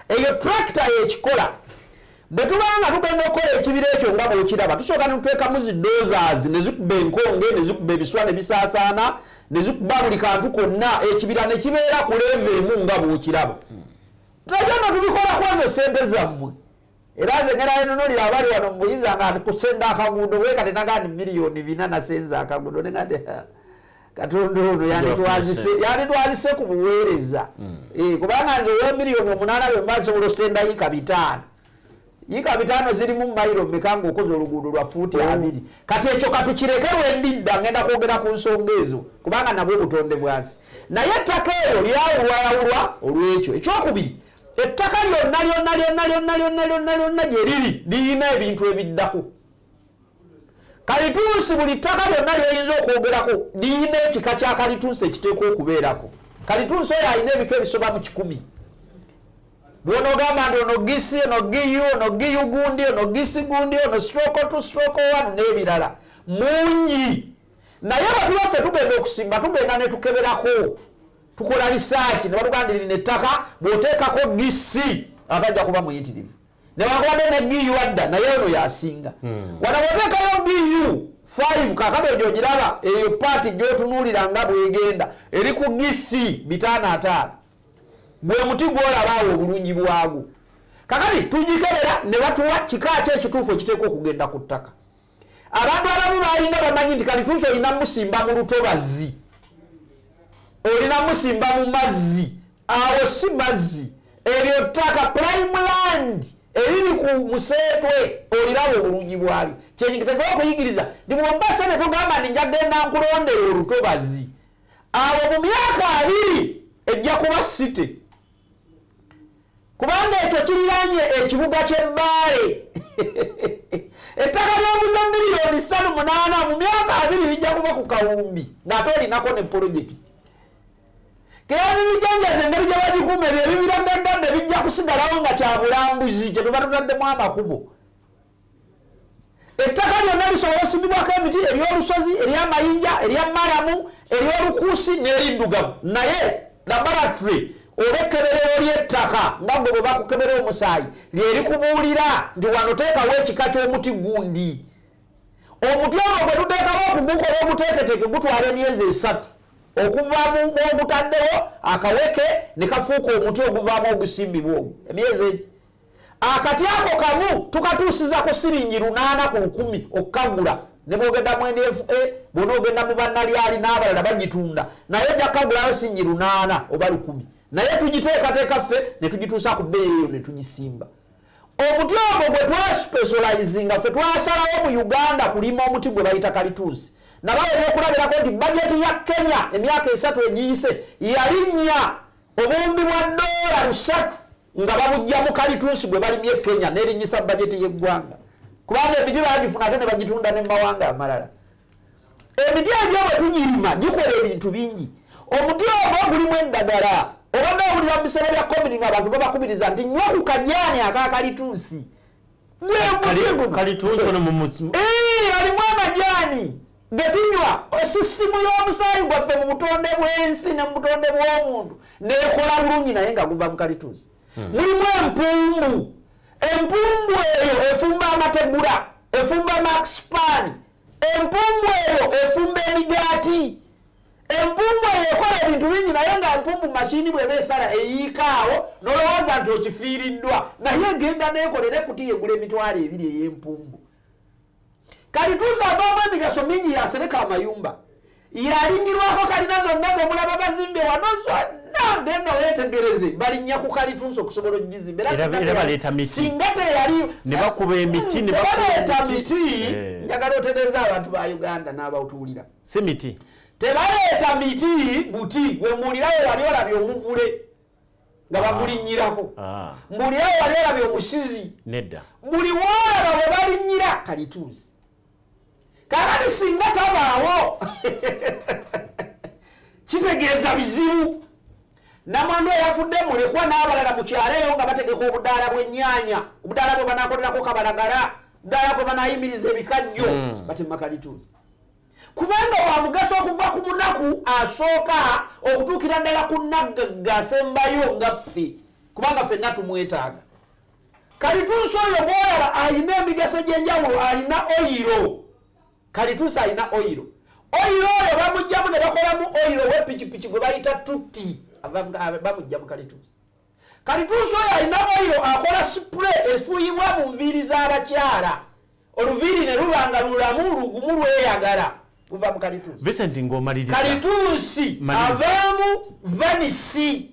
eyo tractor y'ekikola. Bwe tubanga tugenda okukola ekibira ekyo nga bw'okiraba tusooka netutekamu zidozers ne zikuba enkonge ne zikuba ebiswa ne bisaasaana ne zikuba buli kantu konna ekibira ne kibeera ku level emu nga bw'okiraba. Tulagenda tubikola ku ezo ssente zammwe. Era nze ngenda nenunulira abali wano mu Buyinza nga kusenda akaguudo bwe kati nagandi miliyoni 4 nasenza akaguudo nengade Katonda ono yanditwazise ku buweereza. Kubanga nze owe miliyoni 8 bwe mba nsobola osenda yika 5. Yika 5 ziri mu mayiro mmeka ng'okoze oluguudo lwa fuuti 2. Kati ekyo katukireke lwendidda ngenda kwogera ku nsonga ezo kubanga nabwo obutonde bwansi. Naye ettaka eryo lyawulwayawulwa olw'ekyo. Ekyokubiri ettaka lyonna gye liri lirina ebintu ebiddako. Kalituusi buli ttaka lyonna ly'oyinza okwogerako lirina ekika kya kalituusi ekiteekwa okubeerako. Kalituusi oyo alina ebika ebisoba mu 10. Bw'onogamba nti ono gisi, ono giyu, ono giyu gundi, ono gisi gundi, ono stroke 2, stroke 1 n'ebirala. Mungi. Naye abantu baffe tugenda okusimba tugenda ne tukeberako. Tukola research ne batugandira ettaka bw'oteekako gisi atajja kuba muyitirivu. Ne bagwadde ne giyu adda naye ono yasinga. Wano bw'oteekayo giyu 5 kakati egyo giraba eyo paati gy'otunuulira nga bw'egenda eri ku gisi 5 gwe muti gw'olabaawo obulungi bwagwo. Kakati tugikebera ne batuwa kika ki ekituufu ekiteekwa okugenda ku ttaka. Abantu abamu baalinga bamanyi nti kalituusi olina musimba mu lutobazi. Olina musimba mu mazzi. Awo si mazzi. Eryo ttaka prime land eriri ku museetwe olirawo obulungi bwalyo. Kyenyigitegewa okuyigiriza ndi bwombasa ne tugamba nti njagenda nkulondera olutobazi. Awo mu myaka 2 ejja kuba city kubanga ekyo kiriranye ekibuga ky'ebbaale ettaka lyoguza miliyoni 3.8 mu myaka 2 bijja kuba ku kawumbi ng'ate olinako ne pulojekiti kera nibijanjaza engeri gye bagikuuma ebyo ebibiragaddadde bijja kusigalawo nga kyabulambuzi kye tuba tutaddemu amakubo ettaka lyonna lisobola osimbibwako emiti ery'olusozi ery'amayinja ery'amaramu ery'olukuusi n'eriddugavu naye laboratory oba ekkeberero ly'ettaka nga gwe bwe bakukebera omusaayi lyerikubuulira nti wano teekawo ekika ky'omuti gundi omuti ogwo gwe tuteekawo okugukola oguteeketeeke gutwala emyezi 3 okuvaamu ogutaddewo akaweke ne kafuuka omuti oguvaamu ogusimbibwa ogwo emyezi egi akati ako kamu tukatuusiza ku siringi 8 ku 10 okukagula ne bwogenda mu NFA bw'onoogenda mu bannalyali n'abalala bagitunda naye ojja kukagulayo siringi 8 oba 10 naye tugiteekateeka ffe ne tugituusa ku bbeeyi eyo ne tugisimba omuti ogwo gwe twaspecializinga ffe twasalawo mu Uganda kulima omuti gwe bayita kalituusi nabawe n'okulabirako nti bajeti ya Kenya emyaka 3 egiyise yalinnya obuwumbi bwa $3 nga babujja mu kalituusi gwe balimye Kenya n'erinnyisa bajeti y'eggwanga kubanga emiti bagifuna ate ne bagitunda ne mawanga amalala emiti egyo bwe tugirima gikola ebintu bingi omuti ogwo gulimu eddagala obadde owulira mu biseera bya covid ng'abantu babakubiriza nti nywa ku kajaani akakalituusi alimu amajaani getunywa sisitimu y'omusaayi gwaffe mu butonde bw'ensi ne mu butonde bw'omuntu neekola bulungi naye nga guva mu kalituusi mulimu empumbu eyo efumba amategula efumba maxpan empumbu eyo efumba emigaati empumbu eyo ekola ebintu bingi naye nga empumbu mashini bw'eba esala eyiikaawo nolowooza nti okifiiriddwa naye genda neekolera ekuti yegula emitwalo 2 ey'empumbu kalituusi avaamu emigaso mingi yasereka amayumba yalinyirwako kalina zonna zomulaba bazimbe wano zonna genda weetegereze balinnya ku kalituusi okusobola okugizimba singa teyali ne bakuba emiti ne baleeta miti njagala otereeza abantu ba Uganda n'abawutuulira si miti tebaleeta miti buti gwe muwulirayo wali olabye omuvule nga bagulinnyirako muwulirayo wali olabye omusizi nedda buli woolaba we balinnyira kalituusi kakati singa tabaawo kitegeeza bizibu namandu eyafudde mulekwa n'abalala mu kyalo eyo nga bategeka obudaala bw'ennyaanya obudaala bwe banaakolerako kabalagala obudaala bwe banaayimiriza ebikajjo batemma kalituusi kubanga wa mugaso okuva ku munaku asooka okutuukira ddala ku naggagga asembayo nga ffe kubanga ffenna tumwetaaga kalituusi oyo bwolaba alina emigaso egy'enjawulo alina oyiro kalituusi alina oyiro oyo bamugjamu ne bakolamu oyiro w'epikipiki gwe bayita tutti bamugja mu kalituusi oyo alina oyiro akola spray efuuyibwa mu nviiri z'abakyala oluviiri ne luba nga lulamu lugumu lweyagala kuva mu kalituusi Vincent ng'omaliriza kalituusi avaamu vanisi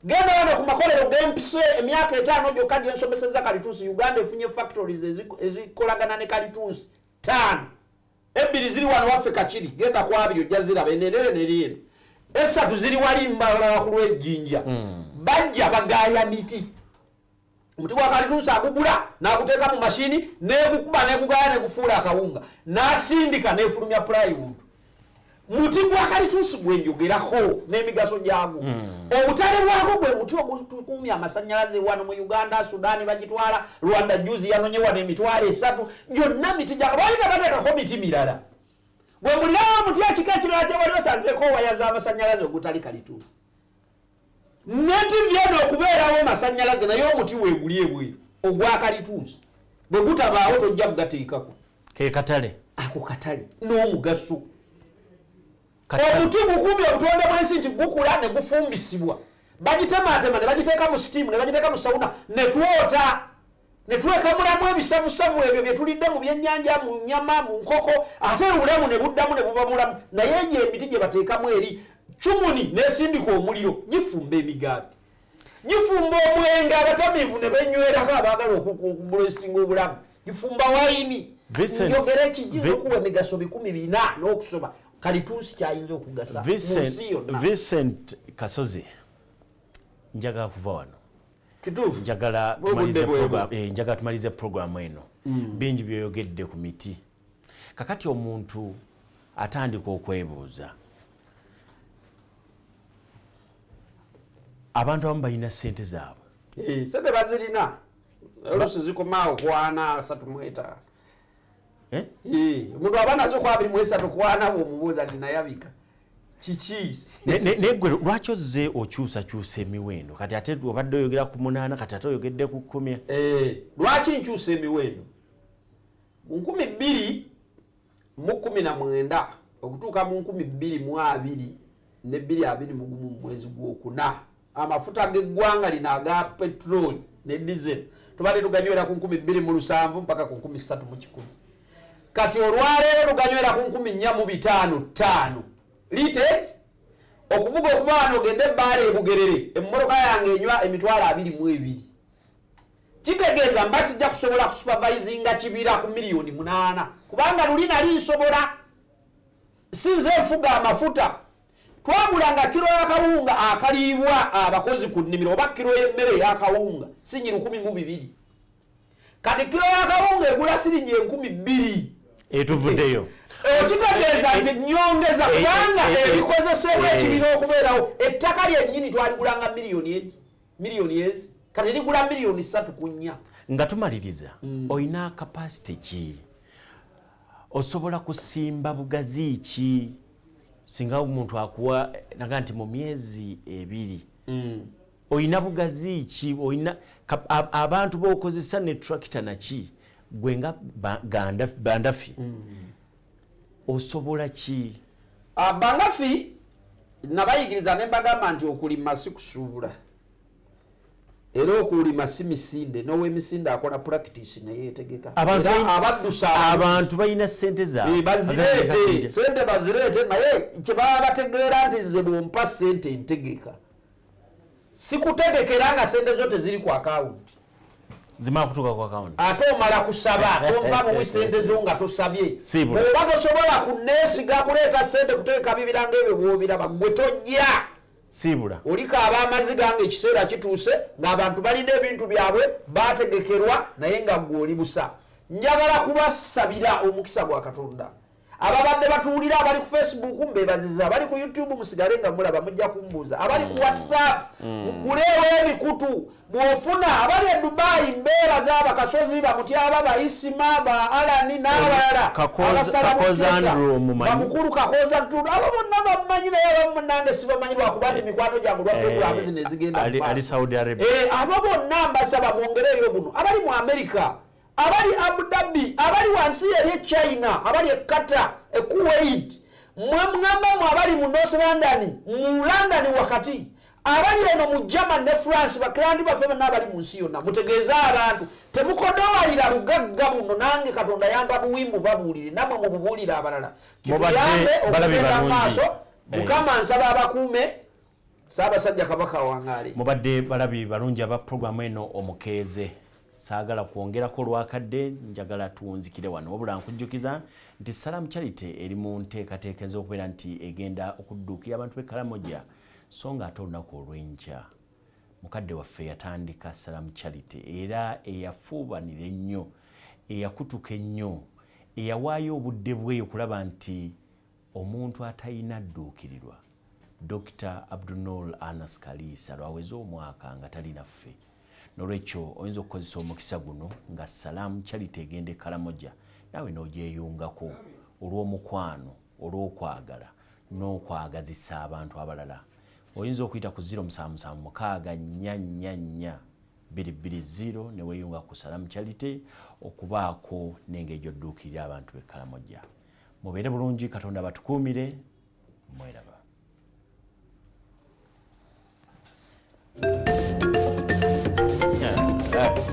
genda wano ku makolero g'empiso emyaka 5 gyokka gye nsomeseza kalituusi Uganda efunye factories ezikolagana ne kalituusi 5 ebbiri ziri wano waffe Kakiri genda ku 2 ojja ziraba enenere nerieno 3 ziri wali mbalala ku lw'ejjinja bajja bagaaya miti omuti gwa kalituusi agugula n'aguteeka mu mashini neegukuba neegugaaya negufuula akawunga n'asindika neefulumya plywood muti gwa kalituusi gwenjogerako n'emigaso gyagwo obutale bwagwo gwe muti ogutukumya amasannyalaze wano mu Uganda Sudan bagitwala Rwanda juzi yanonye wano emitwalo 3 gyonna miti gya bayita bateekako miti mirala bwe mulirawo muti ekika ekirala kye wali osanzeeko waya z'amasannyalaze ogutali kalituusi netivyeno okubeerawo masannyalaze naye omuti weegulye bwe ogwa kalituusi bwe gutabaawo tojja kugateekako ke katale ako katale n'omugaso omuti gukumye obutonde bw'ensi nti gukula ne gufumbisibwa bagitematema ne bagiteeka mu sitiimu ne bagiteeka mu sawuna ne twota ne twekamulamu ebisavusavu ebyo bye tulidde mu byennyanja mu nnyama mu nkoko ate obulamu ne buddamu ne buba mulamu naye egyo emiti gye bateekamu eri cumuni n'esindika omuliro gifumba emigaati gifumba omwenge abatamiivu ne benywerako abaagala okubulesinga obulamu gifumba wayini njogera ekijja okuwa emigaso 400 n'okusoba kalitunsi kyayinza okugasa Vincent Kasozi njaga kuva wano kituufu njagala tumalize program eno bingi byoyogedde ku miti kakati omuntu atandika okwebuuza abantu abamu balina ssente zaabwe sente bazirina olusi zikomaawo kwana 3 omuntu aba nazo kwa 23 kwana bw'omubuuza nti nayabika kiki negwe lwaki ozze okyusakyusa emiwendo kati ate obadde oyogera ku 8 kati ate oyogedde ku 10 lwaki nkyusa emiwendo mu 2019 okutuuka mu 2022 ne 2021 mu mwezi gw'okuna amafuta g'eggwanga lino aga petroli ne diesel tubadde tuganywera ku 2007 mpaka ku 13 mu 10 kati olwaleero tuganywera ku 455 litre okuvuga okuva wano ogende ebbaala ebugerere emmotoka yange enywa emitwalo 22 kitegeeza mba sijja kusobola kusupervisinga kibira ku miliyoni 8 kubanga luli nali nsobola sinze nfuga amafuta twagulanga kilo y'akawunga akaliibwa abakozi ku nnimiro oba kilo y'emmere y'akawunga sinyiri 12 kati kilo y'akawunga egula siringi 2000 etuvuddeyo kitegeeza nti nyongeza kubanga ebikozesebwa ekibira okubeerawo ettaka lyennyini twaligulanga miliyoni ezi kati ligula miliyoni 3 ku 4 nga tumaliriza olina kapasite ki osobola kusimba bugazi ki singa omuntu akuwa naga nti mu myezi 2 olina bugazi ki olina abantu b'okozesa ne tractor naki gwe nga bandafi osobola ki bandafi nabayigiriza ne mbagamba nti okulima si kusuubula era okulima si misinde n'ow'emisinde akola practice naye yetegeka abantu balina ssente zaabwe bazireete ssente bazireete naye kyebaba bategeera nti nze bwompa ssente ntegeka sikutegekera nga ssente zo teziri ku akawunti zimala kutuuka ku akawunti ate omala kusaba tompa muwi ssente zo nga tosabye oba tosobola kuneesiga kuleeta ssente kutegeka bibira ng'ebyo bw'obiraba gwe tojja sibula olikaaba amaziga nga ekiseera kituuse ng'abantu balina ebintu byabwe bategekerwa naye nga gwe oli busa njagala kubasabira omukisa gwa Katonda ababadde batuwulira abali ku Facebook mbebaziza abali ku YouTube musigale nga mulaba mujja kumbuuza abali ku WhatsApp mugulewo ebikutu bw'ofuna abali e Dubai mbeera z'abakasozi bamutyaba bayisima ba alani n'abalala bamukulu kakoza ntulu abo bonna bamumanyi naye abamu nange sibamanyi lwakuba nti mikwano gyange lwa programu zino ezigenda ali Saudi Arabia abo bonna mbasaba mwongereyo buno abali mu America abali Abu Dhabi abali wansi eri China abali Qatar Kuwait mwemugamba mu abali mu North London mu London wakati abali eno mu Germany ne France baklandi bafema n'abali mu nsi yonna mutegeeza abantu temukodowalira lugagga buno nange Katonda yamba buwimbu babuulire namwe mububuulire abalala kituyambe okugenda maaso Mukama nsaba abakuume Ssaabasajja Kabaka wangaale mubadde balabi balungi aba programu eno Omukeeze saagala kwongerako lwakadde njagala tuwunzikire wano wabula nkujjukiza nti Salam Charity eri mu nteekateeka ez'okubeera nti egenda okudduukira abantu b'e Karamoja so nga ate olunaku olw'enkya mukadde waffe yatandika Salam Charity era eyafuubanira ennyo eyakutuka ennyo eyawaayo obudde bwe okulaba nti omuntu atalina dduukirirwa Dr. Abdunnoor Anas Kaliisa lwaweze omwaka nga talinaffe nolwekyo oyinza okukozesa omukisa guno nga Salam Charity egende Karamoja naawe n'ogyeyungako olw'omukwano olw'okwagala n'okwagazisa abantu abalala oyinza okuyita ku 0776444220 ne weeyunga ku Salam Charity okubaako n'engeri gy'odduukirira abantu b'e Karamoja mubeere bulungi Katonda batukuumire mweraba Yeah.